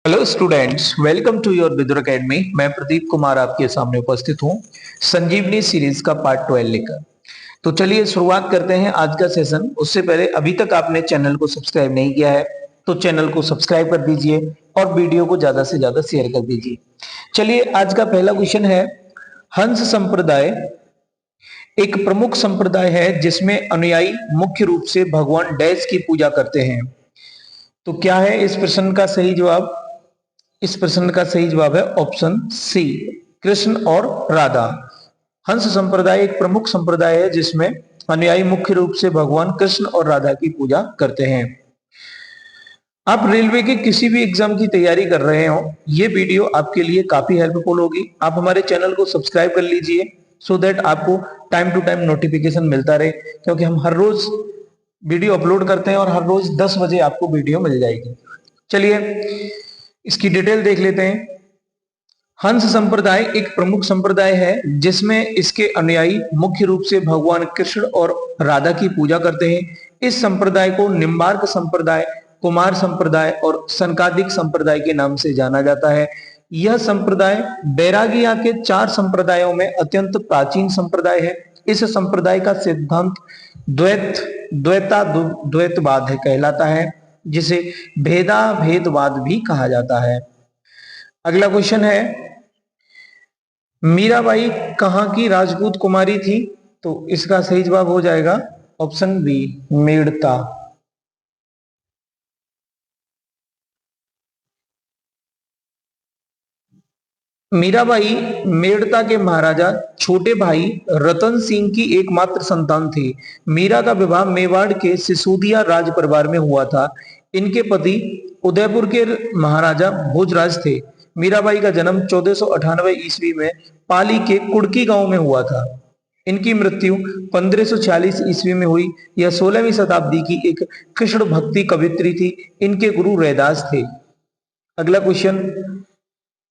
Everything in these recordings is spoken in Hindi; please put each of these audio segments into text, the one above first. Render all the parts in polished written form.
Hello students, welcome to your Vidur academy. मैं प्रदीप कुमार आपके सामने उपस्थित हूं संजीवनी सीरीज का पार्ट 12 लेकर। तो चलिए शुरुआत करते हैं आज का सेशन। उससे पहले अभी तक आपने चैनल को सब्सक्राइब नहीं किया है तो चैनल को सब्सक्राइब कर दीजिए और वीडियो को ज्यादा से ज्यादा शेयर कर दीजिए। चलिए, आज का पहला क्वेश्चन है, हंस संप्रदाय एक प्रमुख संप्रदाय है जिसमें अनुयायी मुख्य रूप से भगवान डैश की पूजा करते हैं। तो क्या है इस प्रश्न का सही जवाब? इस प्रश्न का सही जवाब है ऑप्शन सी, कृष्ण और राधा। हंस संप्रदाय एक प्रमुख संप्रदाय है जिसमें अनुयायी मुख्य रूप से भगवान कृष्ण और राधा की पूजा करते हैं। आप रेलवे के किसी भी एग्जाम की तैयारी कर रहे हो, ये वीडियो आपके लिए काफी हेल्पफुल होगी। आप हमारे चैनल को सब्सक्राइब कर लीजिए सो दैट आपको टाइम टू टाइम नोटिफिकेशन मिलता रहे, क्योंकि हम हर रोज वीडियो अपलोड करते हैं और हर रोज 10 बजे आपको वीडियो मिल जाएगी। चलिए इसकी डिटेल देख लेते हैं। हंस संप्रदाय एक प्रमुख संप्रदाय है जिसमें इसके अनुयायी मुख्य रूप से भगवान कृष्ण और राधा की पूजा करते हैं। इस संप्रदाय को निम्बार्क संप्रदाय, कुमार संप्रदाय और सनकादिक संप्रदाय के नाम से जाना जाता है। यह संप्रदाय बैरागिया के 4 संप्रदायों में अत्यंत प्राचीन संप्रदाय है। इस संप्रदाय का सिद्धांत द्वैतवाद कहलाता है, जिसे भेदा भेदवाद भी कहा जाता है। अगला क्वेश्चन है, मीराबाई कहाँ की राजपूत कुमारी थी? तो इसका सही जवाब हो जाएगा ऑप्शन बी, मेड़ता। मीराबाई मेड़ता के महाराजा छोटे भाई रतन सिंह की एकमात्र संतान थी। मीरा का विवाह मेवाड़ के सिसोदिया राज परिवार में हुआ था। इनके पति उदयपुर के महाराजा भोजराज थे। मीराबाई का जन्म 1498 ईस्वी में पाली के कुड़की गांव में हुआ था। इनकी मृत्यु 1546 ईस्वी में हुई। यह 16वीं शताब्दी की एक कृष्ण भक्ति कवित्री थी। इनके गुरु रैदास थे। अगला क्वेश्चन,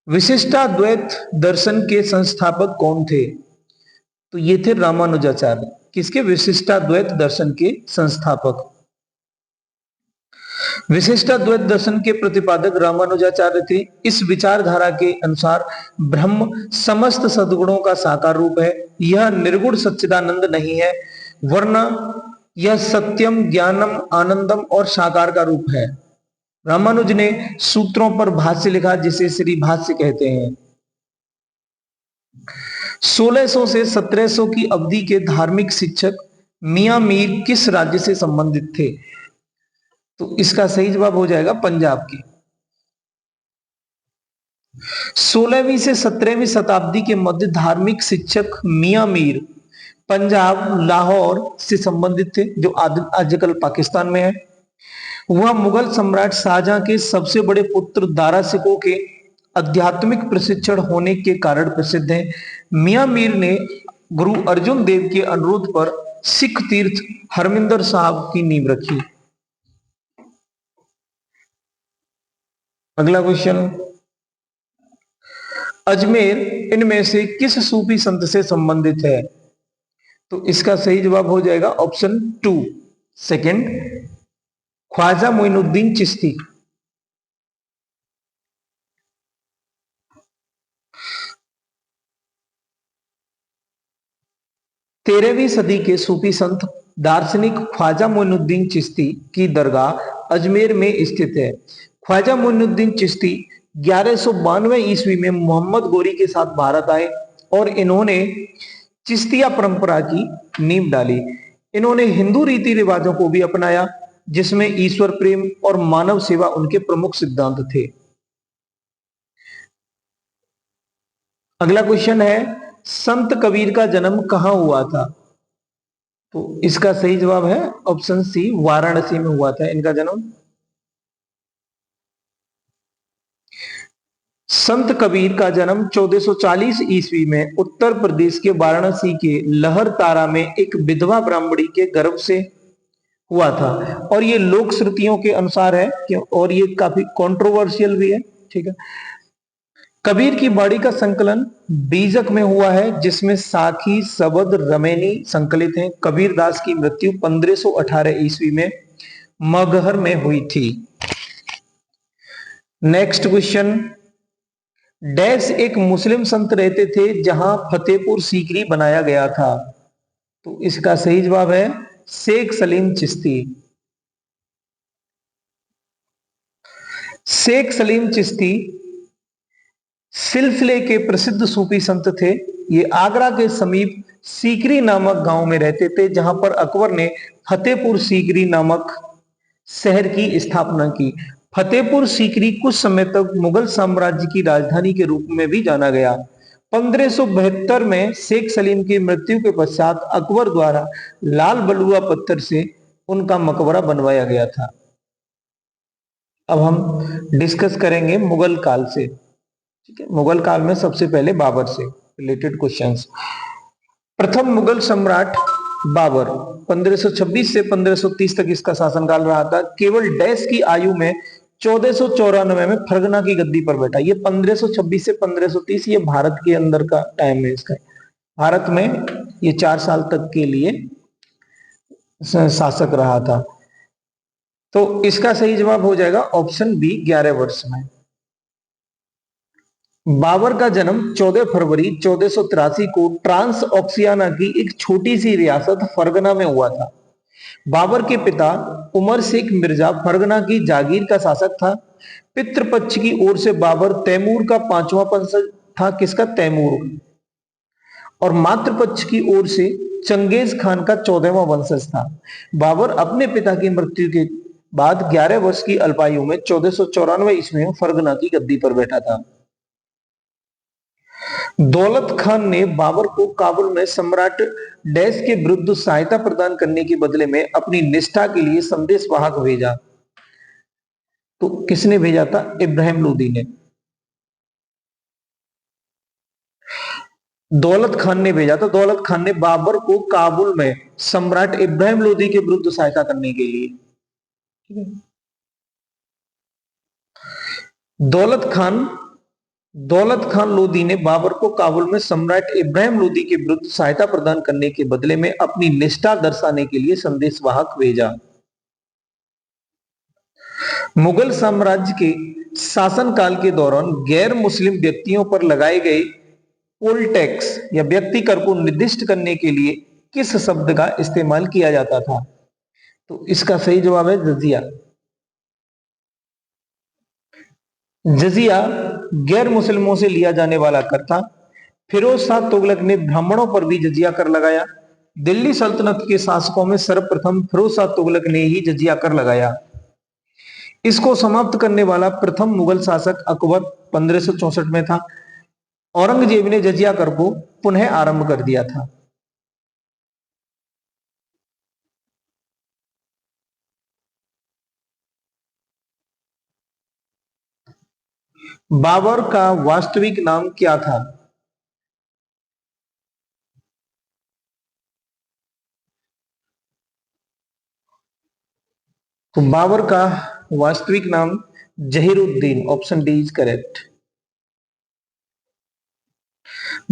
विशिष्टाद्वैत दर्शन के संस्थापक कौन थे? तो ये थे रामानुजाचार्य। किसके? विशिष्टाद्वैत दर्शन के संस्थापक। विशिष्टाद्वैत दर्शन के प्रतिपादक रामानुजाचार्य थे। इस विचारधारा के अनुसार ब्रह्म समस्त सद्गुणों का साकार रूप है। यह निर्गुण सच्चिदानंद नहीं है, वरना यह सत्यम, ज्ञानम, आनंदम और साकार का रूप है। रामानुज ने सूत्रों पर भाष्य लिखा, जिसे श्री भाष्य कहते हैं। 1600 से 1700 की अवधि के धार्मिक शिक्षक मियां मीर किस राज्य से संबंधित थे? तो इसका सही जवाब हो जाएगा पंजाब की। 16वीं से 17वीं शताब्दी के मध्य धार्मिक शिक्षक मियां मीर पंजाब लाहौर से संबंधित थे, जो आजकल पाकिस्तान में है। वह मुगल सम्राट शाहजहां के सबसे बड़े पुत्र दारा सिकोह के आध्यात्मिक प्रशिक्षण होने के कारण प्रसिद्ध हैं। मियां मीर ने गुरु अर्जुन देव के अनुरोध पर सिख तीर्थ हरमिंदर साहब की नींव रखी। अगला क्वेश्चन, अजमेर इनमें से किस सूफी संत से संबंधित है? तो इसका सही जवाब हो जाएगा ऑप्शन 2, सेकंड, ख्वाजा मोइनुद्दीन चिश्ती। 13वीं सदी के सूफी संत दार्शनिक ख्वाजा मोइनुद्दीन चिश्ती की दरगाह अजमेर में स्थित है। ख्वाजा मोइनुद्दीन चिश्ती 1192 ईस्वी में मोहम्मद गोरी के साथ भारत आए और इन्होंने चिश्तिया परंपरा की नींव डाली। इन्होंने हिंदू रीति रिवाजों को भी अपनाया, जिसमें ईश्वर प्रेम और मानव सेवा उनके प्रमुख सिद्धांत थे। अगला क्वेश्चन है, संत कबीर का जन्म कहां हुआ था? तो इसका सही जवाब है ऑप्शन सी, वाराणसी में हुआ था इनका जन्म। संत कबीर का जन्म 1440 ईस्वी में उत्तर प्रदेश के वाराणसी के लहर तारा में एक विधवा ब्राह्मणी के गर्भ से हुआ था। और ये लोक श्रुतियों के अनुसार है और ये काफी कंट्रोवर्शियल भी है। ठीक है, कबीर की बाड़ी का संकलन बीजक में हुआ है, जिसमें साखी, सबद, रमैनी संकलित हैं। कबीर दास की मृत्यु 1518 ईस्वी में मगहर में हुई थी। नेक्स्ट क्वेश्चन, डैश एक मुस्लिम संत रहते थे जहां फतेहपुर सीकरी बनाया गया था। तो इसका सही जवाब है शेख सलीम चिश्ती। शेख सलीम चिश्ती सिलसिले के प्रसिद्ध सूफी संत थे। ये आगरा के समीप सीकरी नामक गांव में रहते थे, जहां पर अकबर ने फतेहपुर सीकरी नामक शहर की स्थापना की। फतेहपुर सीकरी कुछ समय तक मुगल साम्राज्य की राजधानी के रूप में भी जाना गया। 1572 में शेख सलीम की मृत्यु के पश्चात अकबर द्वारा लाल बलुआ पत्थर से उनका मकबरा बनवाया गया था। अब हम डिस्कस करेंगे मुगल काल से। ठीक है, मुगल काल में सबसे पहले बाबर से रिलेटेड क्वेश्चंस। प्रथम मुगल सम्राट बाबर 1526 से 1530 तक इसका शासनकाल रहा था। केवल डैश की आयु में 1494 में फरगना की गद्दी पर बैठा। ये 1526 से 1530 ये भारत के अंदर का टाइम है इसका। भारत में ये 4 साल तक के लिए शासक रहा था। तो इसका सही जवाब हो जाएगा ऑप्शन बी 11 वर्ष में। बाबर का जन्म 14 फरवरी 1483 को ट्रांस ऑक्सियाना की एक छोटी सी रियासत फरगना में हुआ था। बाबर के पिता उमर शेख मिर्जा फरगना की जागीर का शासक था। पितृपक्ष की ओर से बाबर तैमूर का 5वां वंशज था। किसका? तैमूर। और मातृपक्ष की ओर से चंगेज खान का 14वां वंशज था। बाबर अपने पिता की मृत्यु के बाद 11 वर्ष की अल्पायु में 1494 ईस्वी में फरगना की गद्दी पर बैठा था। दौलत खान ने बाबर को काबुल में सम्राट डैश के विरुद्ध सहायता प्रदान करने के बदले में अपनी निष्ठा के लिए संदेश वाहक भेजा। तो किसने भेजा था? इब्राहिम लोदी ने। दौलत खान ने भेजा था। दौलत खान ने बाबर को काबुल में सम्राट इब्राहिम लोदी के विरुद्ध सहायता करने के लिए। दौलत खान लोदी ने बाबर को काबुल में सम्राट इब्राहिम लोदी के विरुद्ध सहायता प्रदान करने के बदले में अपनी निष्ठा दर्शाने के लिए संदेशवाहक भेजा। मुगल साम्राज्य के शासनकाल के दौरान गैर मुस्लिम व्यक्तियों पर लगाए गए पोल टैक्स या व्यक्ति कर को निर्दिष्ट करने के लिए किस शब्द का इस्तेमाल किया जाता था? तो इसका सही जवाब है जजिया। जजिया गैर मुस्लिमों से लिया जाने वाला कर था। फिरोज शाह तुगलक ने ब्राह्मणों पर भी जजिया कर लगाया। दिल्ली सल्तनत के शासकों में सर्वप्रथम फिरोज शाह तुगलक ने ही जजिया कर लगाया। इसको समाप्त करने वाला प्रथम मुगल शासक अकबर 1564 में था। औरंगजेब ने जजिया कर को पुनः आरंभ कर दिया था। बाबर का वास्तविक नाम क्या था? तो बाबर का वास्तविक नाम Zahiruddin. Option D is correct.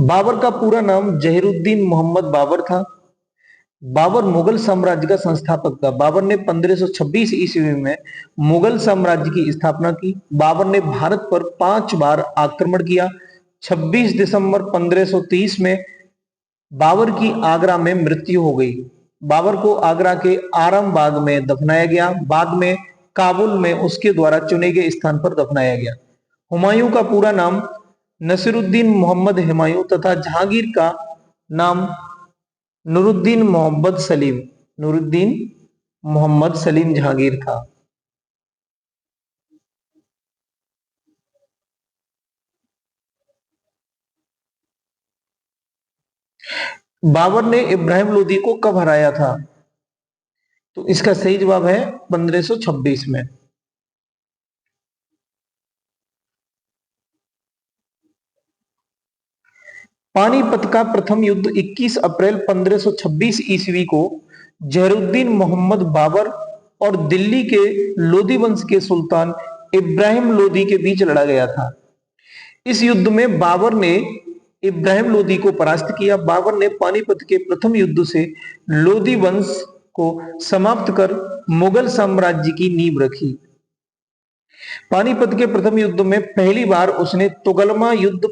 Babar का पूरा नाम जहीरुद्दीन मोहम्मद बाबर था। बाबर मुगल साम्राज्य का संस्थापक था। बाबर ने 1526 ईस्वी में मुगल साम्राज्य की स्थापना की। बाबर ने भारत पर 5 बार आक्रमण किया। 26 दिसंबर 1530 में बाबर की आगरा में मृत्यु हो गई। बाबर को आगरा के आराम बाग में दफनाया गया। बाद में काबुल में उसके द्वारा चुने गए स्थान पर दफनाया गया। हुमायूं का पूरा नाम नसीरुद्दीन मोहम्मद हुमायूं तथा जहांगीर का नाम नूरुद्दीन मोहम्मद सलीम जहांगीर था। बाबर ने इब्राहिम लोदी को कब हराया था? तो इसका सही जवाब है 1526 में। पानीपत का प्रथम युद्ध 21 अप्रैल 1526 ईस्वी को जहरुद्दीन मोहम्मद बाबर और दिल्ली के लोदी वंश के सुल्तान इब्राहिम लोदी के बीच लड़ा गया था। इस युद्ध में बाबर ने इब्राहिम लोदी को परास्त किया। बाबर ने पानीपत के प्रथम युद्ध से लोदी वंश को समाप्त कर मुगल साम्राज्य की नींव रखी। पानीपत के प्रथम युद्ध में पहली बार उसने तुलगमा युद्ध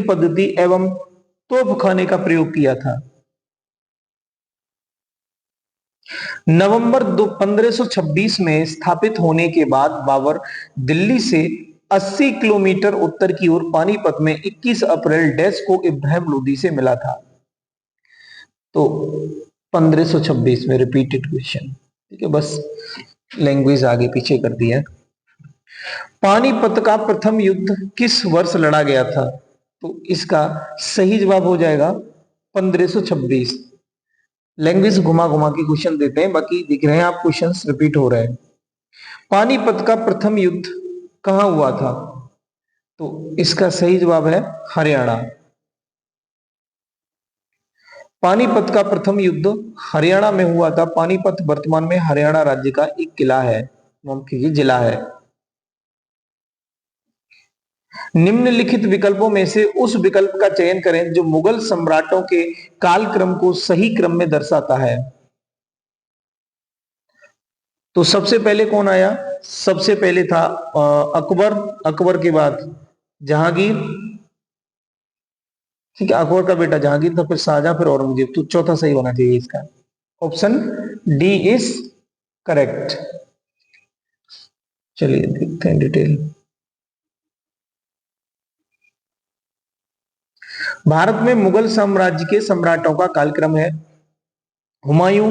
पद्धति एवं तोपखाने का प्रयोग किया था। नवंबर 1526 में स्थापित होने के बाद बाबर दिल्ली से 80 किलोमीटर उत्तर की ओर पानीपत में 21 अप्रैल डैश को इब्राहिम लोदी से मिला था। तो 1526 में रिपीटेड क्वेश्चन, ठीक है, बस लैंग्वेज आगे पीछे कर दिया। पानीपत का प्रथम युद्ध किस वर्ष लड़ा गया था? तो इसका सही जवाब हो जाएगा 1526। लैंग्वेज घुमा घुमा के क्वेश्चन देते हैं, बाकी दिख रहे हैं आप क्वेश्चंस रिपीट हो रहे हैं। पानीपत का प्रथम युद्ध कहां हुआ था? तो इसका सही जवाब है हरियाणा। पानीपत का प्रथम युद्ध हरियाणा में हुआ था। पानीपत वर्तमान में हरियाणा राज्य का एक किला है, जिला है। निम्नलिखित विकल्पों में से उस विकल्प का चयन करें जो मुगल सम्राटों के कालक्रम को सही क्रम में दर्शाता है। तो सबसे पहले कौन आया? सबसे पहले था अकबर, अकबर के बाद जहांगीर, ठीक है, अकबर का बेटा जहांगीर था, फिर शाहजहां, फिर औरंगजेब। तो चौथा सही होना चाहिए इसका, ऑप्शन डी इज करेक्ट। चलिए देखते हैं डिटेल। भारत में मुगल साम्राज्य के सम्राटों का कालक्रम है हुमायूं,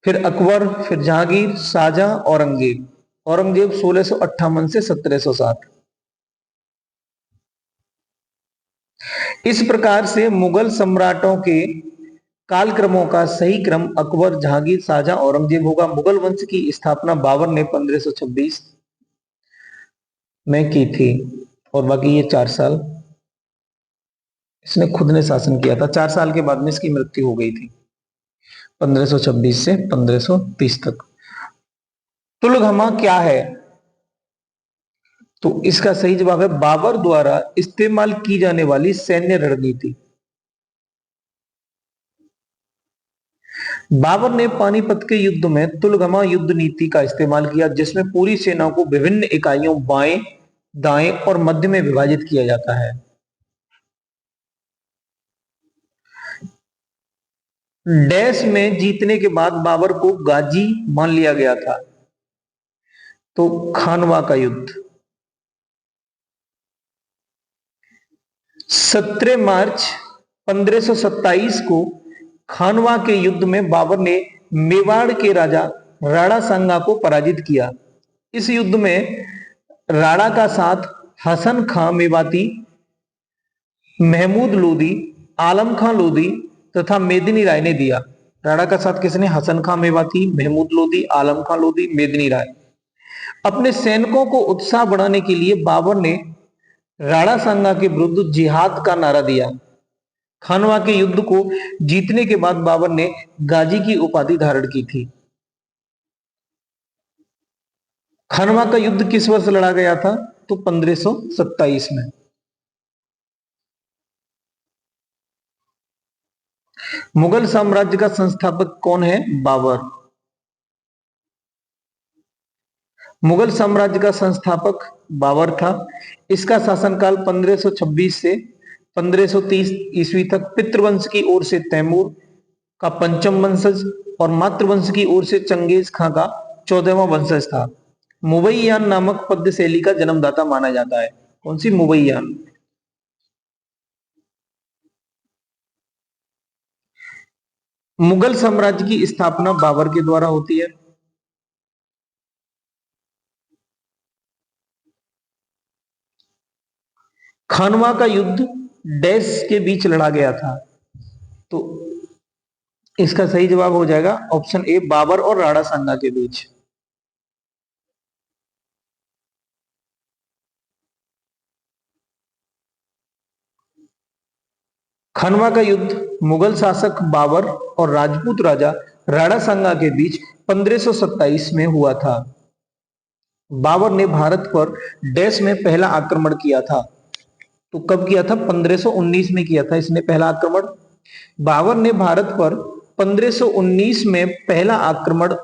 फिर अकबर, फिर जहांगीर, शाहजहां, औरंगजेब। औरंगजेब 1658 से 1707। इस प्रकार से मुगल सम्राटों के कालक्रमों का सही क्रम अकबर, जहांगीर, शाहजहां, औरंगजेब होगा। मुगल वंश की स्थापना बाबर ने 1526 में की थी और बाकी ये 4 साल इसने खुद ने शासन किया था। 4 साल के बाद में इसकी मृत्यु हो गई थी, 1526 से 1530 तक। तुलगमा क्या है? तो इसका सही जवाब है बाबर द्वारा इस्तेमाल की जाने वाली सैन्य रणनीति। बाबर ने पानीपत के युद्ध में तुलगमा युद्ध नीति का इस्तेमाल किया, जिसमें पूरी सेना को विभिन्न इकाइयों बाएं, दाएं और मध्य में विभाजित किया जाता है। डैश में जीतने के बाद बाबर को गाजी मान लिया गया था। तो खानवा का युद्ध 17 मार्च 1527 को खानवा के युद्ध में बाबर ने मेवाड़ के राजा राणा सांगा को पराजित किया। इस युद्ध में राणा का साथ हसन खां मेवाती, महमूद लोदी, आलम खां लोदी तथा मेदिनी राय ने दिया। राणा का साथ किसने? हसन खां मेवाती, महमूद लोदी, आलम खां लोदी, मेदिनी राय। अपने सैनिकों को उत्साह बढ़ाने के लिए बाबर ने राणा सांगा के विरुद्ध जिहाद का नारा दिया। खानवा के युद्ध को जीतने के बाद बाबर ने गाजी की उपाधि धारण की थी। खानवा का युद्ध किस वर्ष लड़ा गया था? तो 1527 में। मुगल साम्राज्य का संस्थापक कौन है? बाबर। मुगल साम्राज्य का संस्थापक बाबर था। इसका शासनकाल 1526 से 1530 ईस्वी तक पितृवंश की ओर से तैमूर का 5म वंशज और मातृवंश की ओर से चंगेज खां का 14वां वंशज था। मुबैयान नामक पद्य शैली का जन्मदाता माना जाता है। कौन सी? मुबैयान। मुगल साम्राज्य की स्थापना बाबर के द्वारा होती है। खानवा का युद्ध डैश के बीच लड़ा गया था। तो इसका सही जवाब हो जाएगा ऑप्शन ए, बाबर और राणा सांगा के बीच। खानवा का युद्ध मुगल शासक बाबर और राजपूत राजा राणा सांगा के बीच 1527 में हुआ था। बाबर ने भारत पर डैश में पहला आक्रमण किया था। तो कब किया था? 1519 में किया था इसने पहला आक्रमण। बाबर ने भारत पर 1519 में पहला आक्रमण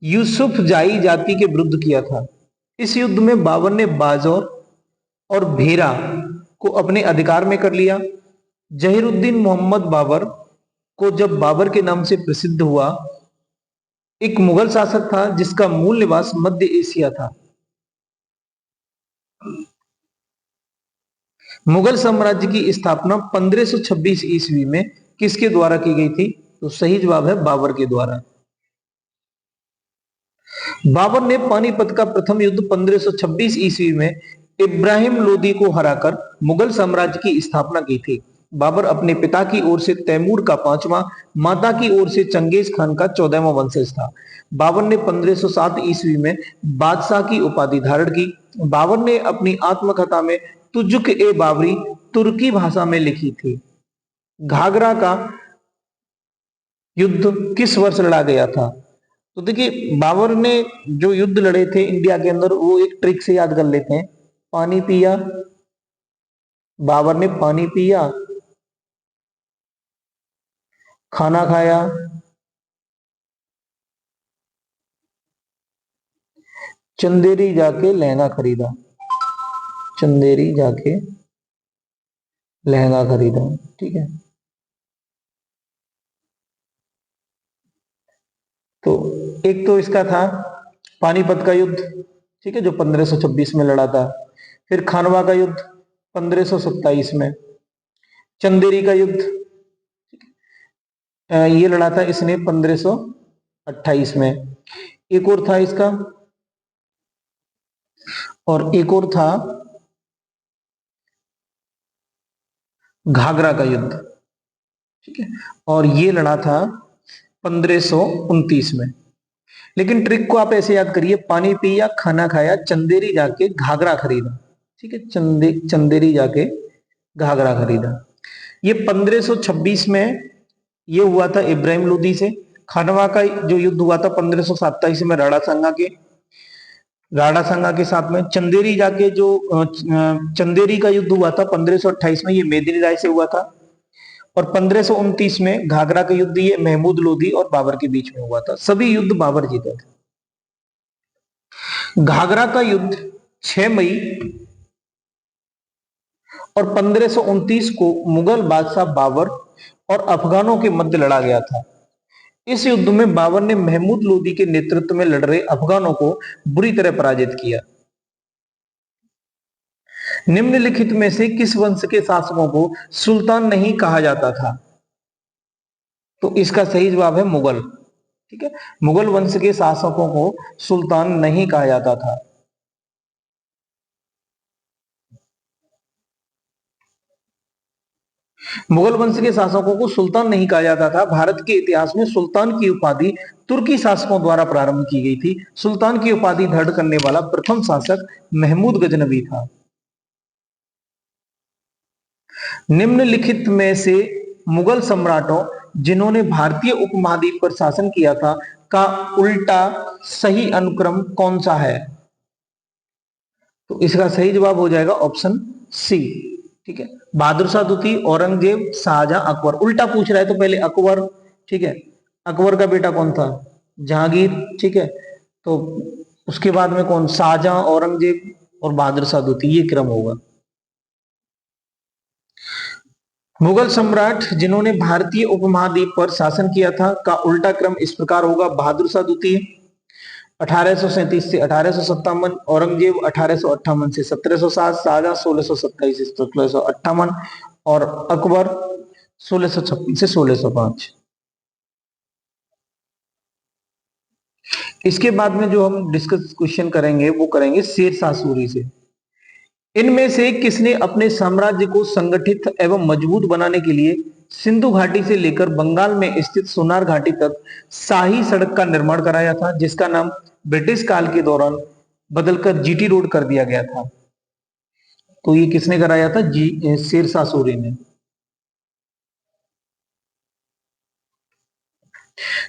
यूसुफ जाई जाति के विरुद्ध किया था। इस युद्ध में बाबर ने बाजौर और भेरा को अपने अधिकार में कर लिया। जहीरुद्दीन मोहम्मद बाबर को जब बाबर के नाम से प्रसिद्ध हुआ, एक मुगल शासक था जिसका मूल निवास मध्य एशिया था। मुगल साम्राज्य की स्थापना 1526 ईस्वी में किसके द्वारा की गई थी? तो सही जवाब है बाबर के द्वारा। बाबर ने पानीपत का प्रथम युद्ध 1526 ईस्वी में इब्राहिम लोदी को हराकर मुगल साम्राज्य की स्थापना की थी। बाबर अपने पिता की ओर से तैमूर का 5वां, माता की ओर से चंगेज खान का 14वां वंशज था। बाबर ने 1507 ईस्वी में बादशाह की उपाधि धारण की। बाबर ने अपनी आत्मकथा में तुजुक ए बाबरी तुर्की भाषा में लिखी थी। घाघरा का युद्ध किस वर्ष लड़ा गया था? तो देखिए, बाबर ने जो युद्ध लड़े थे इंडिया के अंदर, वो एक ट्रिक से याद कर लेते हैं। पानी पिया, बाबर ने पानी पिया, खाना खाया, चंदेरी जाके लहंगा खरीदा। चंदेरी जाके लहंगा खरीदा, ठीक है। तो एक तो इसका था पानीपत का युद्ध, ठीक है, जो 1526 में लड़ा था। फिर खानवा का युद्ध 1527 में। चंदेरी का युद्ध ये लड़ा था इसने 1528 में। एक और था इसका, और एक और था घाघरा का युद्ध, ठीक है, और ये लड़ा था 1529 में। लेकिन ट्रिक को आप ऐसे याद करिए, पानी पिया, खाना खाया, चंदेरी जाके घाघरा खरीदा, ठीक है, चंदेरी जाके घाघरा खरीदा। ये 1526 में ये हुआ था इब्राहिम लोदी से। खानवा का जो युद्ध हुआ था 1527 में राणा सांगा के साथ में। चंदेरी जाके जो चंदेरी का युद्ध हुआ था 1528 में, ये मेदिनी राय से हुआ था। और 1529 में घाघरा का युद्ध ये महमूद लोदी और बाबर के बीच में हुआ था। सभी युद्ध बाबर जीता था। घाघरा का युद्ध 6 मई और 1529 को मुगल बादशाह बाबर और अफगानों के मध्य लड़ा गया था। इस युद्ध में बाबर ने महमूद लोदी के नेतृत्व में लड़ रहे अफगानों को बुरी तरह पराजित किया। निम्नलिखित में से किस वंश के शासकों को सुल्तान नहीं कहा जाता था? तो इसका सही जवाब है मुगल, ठीक है। मुगल वंश के शासकों को सुल्तान नहीं कहा जाता था। मुगल वंश के शासकों को सुल्तान नहीं कहा जाता था। भारत के इतिहास में सुल्तान की उपाधि तुर्की शासकों द्वारा प्रारंभ की गई थी। सुल्तान की उपाधि धारण करने वाला प्रथम शासक महमूद गजनवी था। निम्नलिखित में से मुगल सम्राटों जिन्होंने भारतीय उपमहाद्वीप पर शासन किया था का उल्टा सही अनुक्रम कौन सा है? तो इसका सही जवाब हो जाएगा ऑप्शन सी, ठीक है। बहादुर शाह द्वितीय, औरंगजेब, शाहजहां, अकबर। उल्टा पूछ रहा है तो पहले अकबर, ठीक है। अकबर का बेटा कौन था? जहांगीर, ठीक है। तो उसके बाद में कौन? शाहजहां, औरंगजेब और बहादुर शाह द्वितीय, ये क्रम होगा। मुगल सम्राट जिन्होंने भारतीय उपमहाद्वीप पर शासन किया था का उल्टा क्रम इस प्रकार होगा: बहादुर शाह द्वितीय 1837 से 1857, औरंगजेब 1858 से 1707, शाहजहां 1627 से 1658 और अकबर 1656 से 1605। इसके बाद में जो हम डिस्कस क्वेश्चन करेंगे वो करेंगे शेरशाह सूरी से। इनमें से किसने अपने साम्राज्य को संगठित एवं मजबूत बनाने के लिए सिंधु घाटी से लेकर बंगाल में स्थित सोनार घाटी तक शाही सड़क का निर्माण कराया था, जिसका नाम ब्रिटिश काल के दौरान बदलकर जीटी रोड कर दिया गया था? तो ये किसने कराया था? शेरशाह सूरी ने।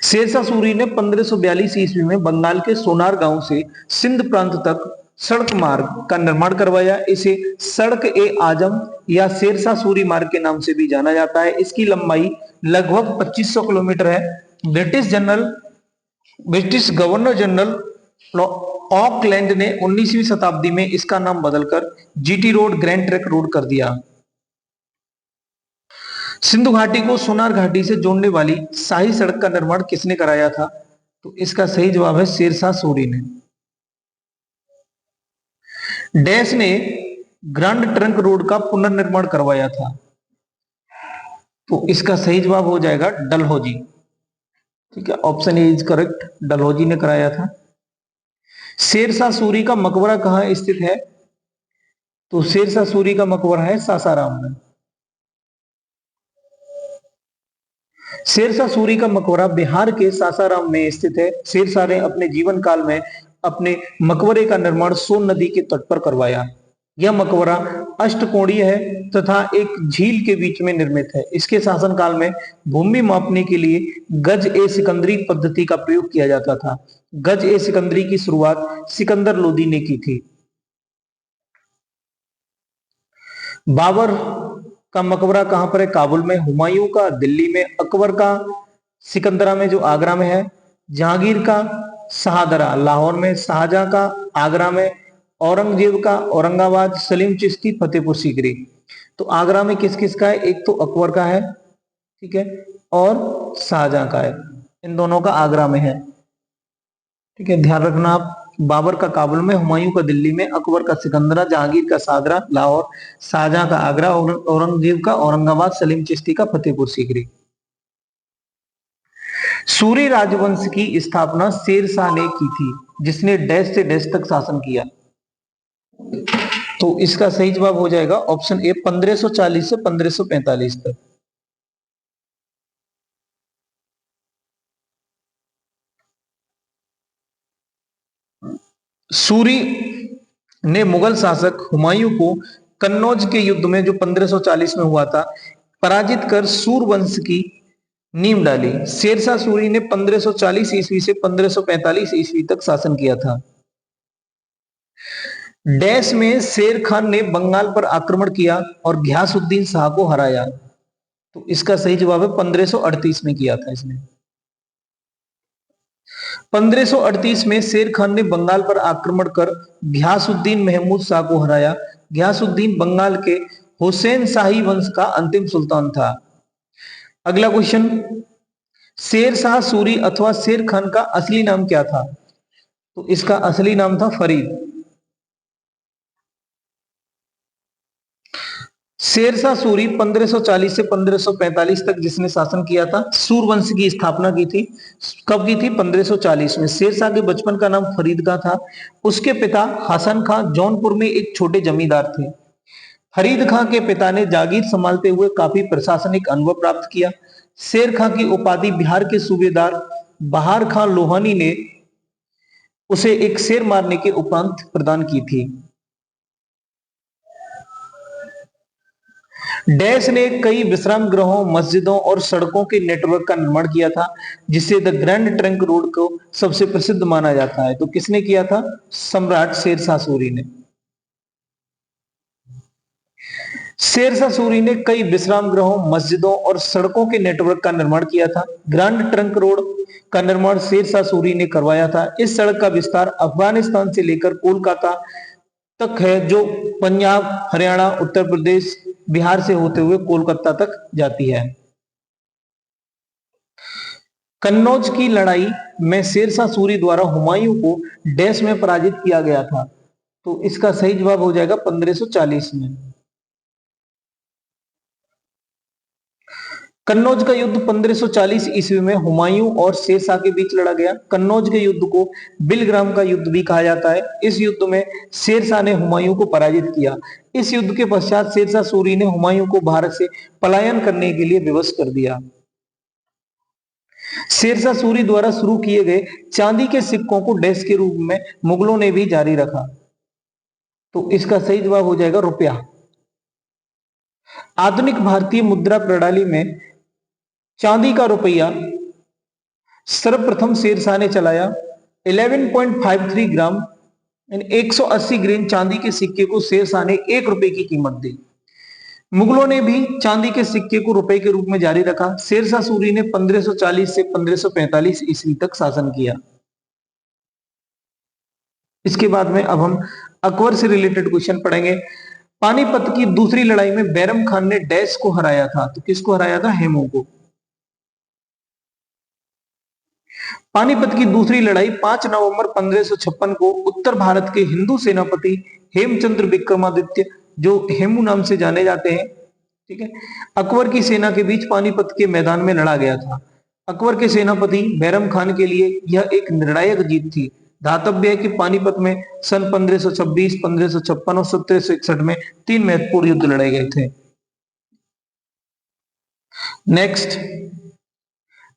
शेरशाह सूरी ने 1542 ईस्वी में बंगाल के सोनार गांव से सिंध प्रांत तक सड़क मार्ग का निर्माण करवाया। इसे सड़क ए आजम या शेरशाह सूरी मार्ग के नाम से भी जाना जाता है। इसकी लंबाई लगभग 2500 किलोमीटर है। British general British governor general Auckland ने 19वीं शताब्दी में इसका नाम बदलकर GT road grand trunk road कर दिया। सिंधु घाटी को सोनार घाटी से जोड़ने वाली शाही सड़क का निर्माण किसने कराया था? तो इसका सही जवाब है शेरशाह सूरी ने। डैश ने ग्रैंड ट्रंक रोड का पुनर्निर्माण करवाया था? तो इसका सही जवाब हो जाएगा डलहौजी। ठीक है, option A is correct, Dalhousie ने कराया था। शेरशाह सूरी का मकबरा कहां स्थित है? तो शेरशाह सूरी का मकबरा है सासाराम में। शेरशाह सूरी का मकबरा बिहार के सासाराम में स्थित है। शेरशाह ने अपने जीवन काल में अपने मकबरे का निर्माण सोन नदी के तट पर करवाया। यह मकबरा अष्टकोणीय है तथा एक झील के बीच में निर्मित है। इसके शासनकाल में भूमि मापने के लिए गज ए सिकंदरी पद्धति का प्रयोग किया जाता था। गज ए सिकंदरी की शुरुआत सिकंदर लोदी ने की थी। बाबर का मकबरा कहां पर है? काबुल में। हुमायूं का दिल्ली में। अकबर का सिकंदरा में जो आगरा में है। जहांगीर का शाहदरा लाहौर में। शाहजहां का आगरा में। औरंगजेब का औरंगाबाद। सलीम चिश्ती फतेहपुर सीकरी। तो आगरा में किस किस का है? एक तो अकबर का है, ठीक है, और शाहजहां का है। इन दोनों का आगरा में है, ठीक है, ध्यान रखना आप। बाबर का काबुल में, हुमायूं का दिल्ली में, अकबर का सिकंदरा, जहांगीर का शाहदरा लाहौर, शाहजहां का आगरा, औरंगजेब का औरंगाबाद, सलीम चिश्ती का फतेहपुर सीकरी। सूरी राजवंश की स्थापना शेरशाह ने की थी, जिसने डैश से डैश तक शासन किया। तो इसका सही जवाब हो जाएगा ऑप्शन ए 1540 से 1545 तक। सूरी ने मुगल शासक हुमायूं को कन्नौज के युद्ध में जो 1540 में हुआ था पराजित कर सूर वंश की नींव डाली। शेरशाह सूरी ने 1540 ईस्वी से 1545 ईस्वी तक शासन किया था। डैश में शेर खान ने बंगाल पर आक्रमण किया और घियासुद्दीन शाह को हराया। तो इसका सही जवाब है 1538 में किया था इसने। 1538 में शेर खान ने बंगाल पर आक्रमण कर घियासुद्दीन महमूद शाह को हराया। घियासुद्दीन बंगाल के हुसैन शाही वंश का अंतिम सुल्तान था। अगला क्वेश्चन, शेर शाह सूरी अथवा शेर खान का असली नाम क्या था? तो इसका असली नाम था फरीद। शेरशाह सूरी 1540 से 1545 तक जिसने शासन किया था, सूरवंश की स्थापना की थी। कब की थी? 1540 में। शेरशाह के बचपन का नाम फरीद का था। उसके पिता हसन खां जौनपुर में एक छोटे जमींदार थे। फरीद खां के पिता ने जागीर संभालते हुए काफी प्रशासनिक अनुभव प्राप्त किया। शेर खां की उपाधि बिहार के सूबेदार बहार खां लोहानी ने उसे एक शेर मारने के उपरांत प्रदान की थी। डैश ने कई विश्राम गृहों, मस्जिदों और सड़कों के नेटवर्क का निर्माण किया था, जिससे द ग्रैंड ट्रंक रोड को सबसे प्रसिद्ध माना जाता है। तो किसने किया था? सम्राट शेरशाह सूरी ने। शेरशाह सूरी ने कई विश्राम गृहों, मस्जिदों और सड़कों के नेटवर्क का निर्माण किया था। ग्रैंड ट्रंक रोड का निर्माण शेरशाह सूरी ने करवाया था। इस सड़क का विस्तार अफगानिस्तान से लेकर कोलकाता तक है, जो पंजाब, हरियाणा, उत्तर प्रदेश, बिहार से होते हुए कोलकाता तक जाती है। कन्नौज की लड़ाई में शेरशाह सूरी द्वारा हुमायूं को डैश में पराजित किया गया था। तो इसका सही जवाब हो जाएगा 1540 में। कन्नौज का युद्ध 1540 ईस्वी में हुमायूं और शेरशाह के बीच लड़ा गया। कन्नौज के युद्ध को बिलग्राम का युद्ध भी कहा जाता है। इस युद्ध में शेरशाह ने हुमायूं को पराजित किया। इस युद्ध के पश्चात शेरशाह सूरी ने हुमायूं को भारत से पलायन करने के लिए विवश कर दिया। शेरशाह सूरी द्वारा शुरू किए गए चांदी के सिक्कों को डैश के रूप में मुगलों ने भी जारी रखा। तो इसका सही जवाब हो जाएगा रुपया। आधुनिक भारतीय मुद्रा प्रणाली में चांदी का रुपया सर्वप्रथम शेरशाह ने चलाया। 11.53 ग्राम 180 ग्रेन चांदी के सिक्के को शेरशाह ने 1 रुपए की कीमत दी। मुगलों ने भी चांदी के सिक्के को रुपए के रूप में जारी रखा। शेरशाह सूरी ने 1540 से 1545 ईस्वी तक शासन किया। इसके बाद में अब हम अकबर से रिलेटेड क्वेश्चन पढ़ेंगे। पानीपत की दूसरी लड़ाई में बैरम खान ने डैश को हराया था, तो किसको हराया था? हेमू को। पानीपत की दूसरी लड़ाई 5 नवंबर 1556 को उत्तर भारत के हिंदू सेनापति हेमचंद्र विक्रमादित्य, जो हेमू नाम से जाने जाते हैं, ठीक है, अकबर की सेना के बीच पानीपत के मैदान में लड़ा गया था। अकबर के सेनापति बैरम खान के लिए यह एक निर्णायक जीत थी। धातव्य है कि पानीपत में सन 1526, 1556 और 1761 में 3 महत्वपूर्ण युद्ध लड़े गए थे। नेक्स्ट,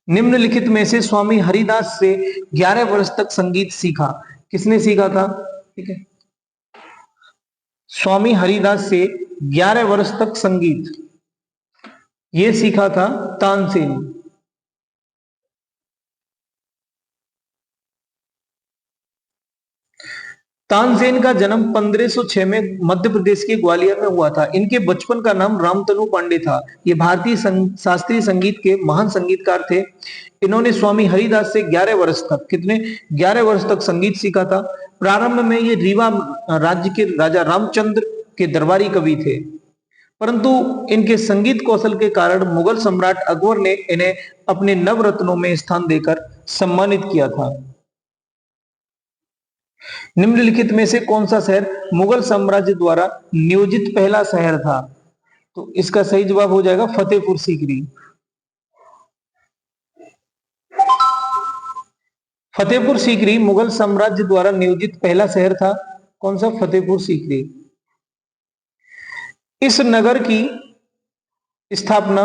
निम्नलिखित में से स्वामी हरिदास से 11 वर्ष तक संगीत सीखा। किसने सीखा था? ठीक है, स्वामी हरिदास से 11 वर्ष तक संगीत ये सीखा था तानसेन। तानसेन का जन्म 1506 में मध्य प्रदेश के ग्वालियर में हुआ था। इनके बचपन का नाम रामतनु पांडे था। ये भारतीय शास्त्रीय संगीत के महान संगीतकार थे। इन्होंने स्वामी हरिदास से 11 वर्ष तक, कितने? 11 वर्ष तक संगीत सीखा था। प्रारंभ में ये रीवा राज्य के राजा रामचंद्र के दरबारी कवि थे, परंतु इनके संगीत कौशल के कारण मुगल सम्राट अकबर ने इन्हें अपने नवरत्नों में स्थान देकर सम्मानित किया था। निम्नलिखित में से कौन सा शहर मुगल साम्राज्य द्वारा नियोजित पहला शहर था? तो इसका सही जवाब हो जाएगा फतेहपुर सीकरी। फतेहपुर सीकरी मुगल साम्राज्य द्वारा नियोजित पहला शहर था। कौन सा? फतेहपुर सीकरी। इस नगर की स्थापना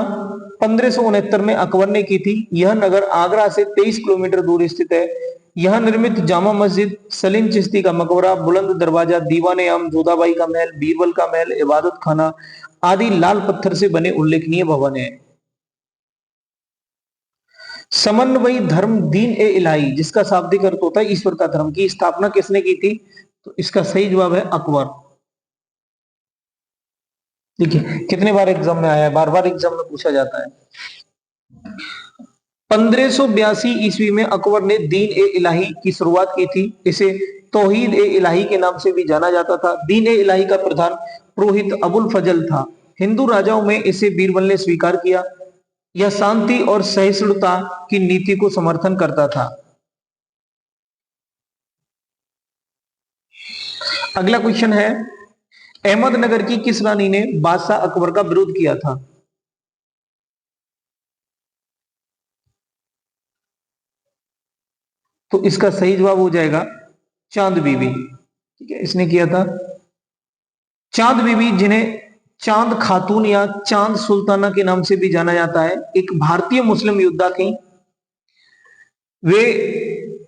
1569 में अकबर ने की थी। यह नगर आगरा से 23 किलोमीटर दूर स्थित है। यहां निर्मित जामा मस्जिद, सलीम चिश्ती का मकबरा, बुलंद दरवाजा, दीवाने आम, जोधाबाई का महल, बीरबल का महल, इबादत खाना आदि लाल पत्थर से बने उल्लेखनीय भवन हैं। समन्वयी धर्म दीन ए इलाही, जिसका शाब्दिक अर्थ होता है ईश्वर का धर्म, की स्थापना किसने की थी? तो इसका सही जवाब है अकबर। देखिए कितने बार एग्जाम में आया है, बार बार एग्जाम में पूछा जाता है। 1582 ईस्वी में अकबर ने दीन ए इलाही की शुरुआत की थी। इसे तौहीद ए इलाही के नाम से भी जाना जाता था। दीन ए इलाही का प्रधान पुरोहित अबुल फजल था। हिंदू राजाओं में इसे बीरबल ने स्वीकार किया। यह शांति और सहिष्णुता की नीति को समर्थन करता था। अगला क्वेश्चन है, अहमदनगर की किस रानी ने बादशाह अकबर का विरोध किया था? तो इसका सही जवाब हो जाएगा चांद बीबी। ठीक है, इसने किया था। चांद बीबी, जिन्हें चांद खातून या चांद सुल्ताना के नाम से भी जाना जाता है, एक भारतीय मुस्लिम योद्धा थी। वे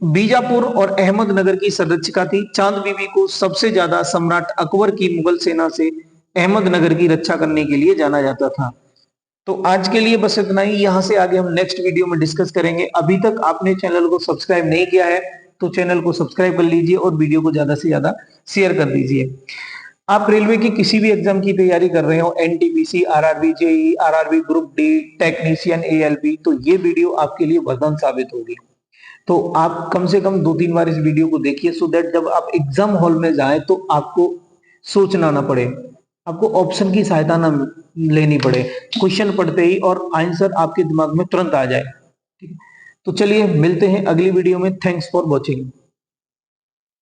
बीजापुर और अहमदनगर की संरक्षिका थी। चांद बीबी को सबसे ज्यादा सम्राट अकबर की मुगल सेना से अहमदनगर की रक्षा करने के लिए जाना जाता था। तो आज के लिए बस इतना ही। यहां से आगे हम नेक्स्ट वीडियो में डिस्कस करेंगे। अभी तक आपने चैनल को सब्सक्राइब नहीं किया है तो चैनल को सब्सक्राइब कर लीजिए और वीडियो को ज्यादा से ज्यादा शेयर कर दीजिए। आप रेलवे की किसी भी एग्जाम की तैयारी कर रहे हो, NTPC, RRB, JEE, RRB group D, technician, ALP, तो ये वीडियो आपके लिए वरदान साबित होगी। तो आप कम से कम 2-3 बार इस वीडियो को देखिए, सो दैट जब आप एग्जाम हॉल में जाए तो आपको सोचना ना पड़े, आपको ऑप्शन की सहायता ना लेनी पड़े, क्वेश्चन पढ़ते ही और आंसर आपके दिमाग में तुरंत आ जाए। ठीक है, तो चलिए मिलते हैं अगली वीडियो में। Thanks for watching.